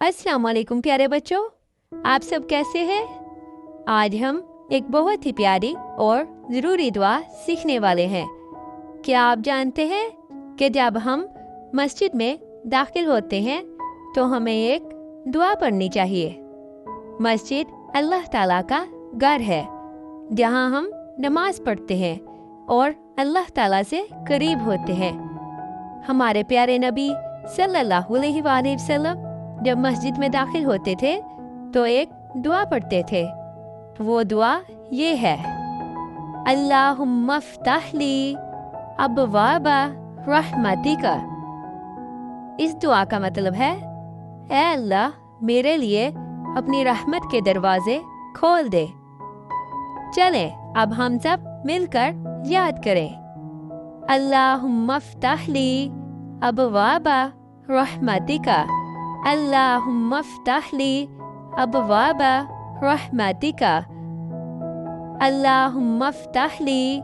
अस्सलाम वालेकुम प्यारे बच्चों, आप सब कैसे हैं? आज हम एक बहुत ही प्यारी और ज़रूरी दुआ सीखने वाले हैं। क्या आप जानते हैं कि जब हम मस्जिद में दाखिल होते हैं तो हमें एक दुआ पढ़नी चाहिए। मस्जिद अल्लाह ताला का घर है जहां हम नमाज पढ़ते हैं और अल्लाह ताला से करीब होते हैं। हमारे प्यारे नबी सल्लल्लाहु अलैहि वसल्लम जब मस्जिद में दाखिल होते थे तो एक दुआ पढ़ते थे। वो दुआ ये है, अल्लाहुम्मा फ़्तह ली अब्वाबा रहमतिका। इस दुआ का मतलब है, ऐ अल्लाह मेरे लिए अपनी रहमत के दरवाजे खोल दे। चलें अब हम सब मिलकर याद करें, अल्लाहुम्मा फ़्तह ली अब्वाबा रहमतिका, अल्लाहुम्मा फ़्तह ली अब्वाबा रहमतिका, अल्लाहुम्मा फ़्तह ली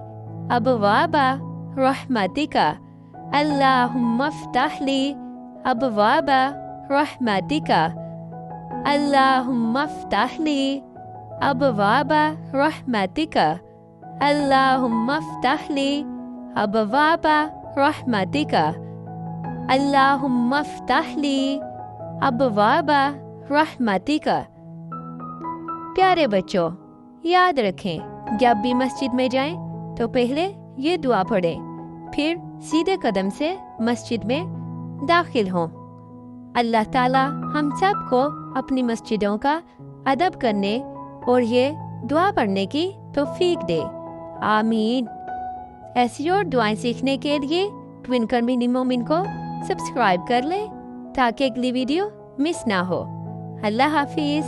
अब्वाबा रहमतिका, अल्लाहुम्मा फ़्तह ली अब्वाबा रहमतिका, अल्लाहुम्मा फ़्तह ली अब्वाबा रहमतिका, अल्लाहुम्मा फ़्तह ली अब्वाबा रहमतिका, अल्लाहुम्मा फ़्तह ली अब्वाबा रहमतिका। प्यारे बच्चों, याद रखें, जब भी मस्जिद में जाएं तो पहले ये दुआ पढ़ें, फिर सीधे कदम से मस्जिद में दाखिल हों। अल्लाह ताला हम सब को अपनी मस्जिदों का अदब करने और ये दुआ पढ़ने की तौफीक दे, आमीन। ऐसी और दुआएं सीखने के लिए ट्विनकर मिनी मोमिन को सब्सक्राइब कर लें ताकि अगली वीडियो मिस ना हो। अल्लाह हाफिज़।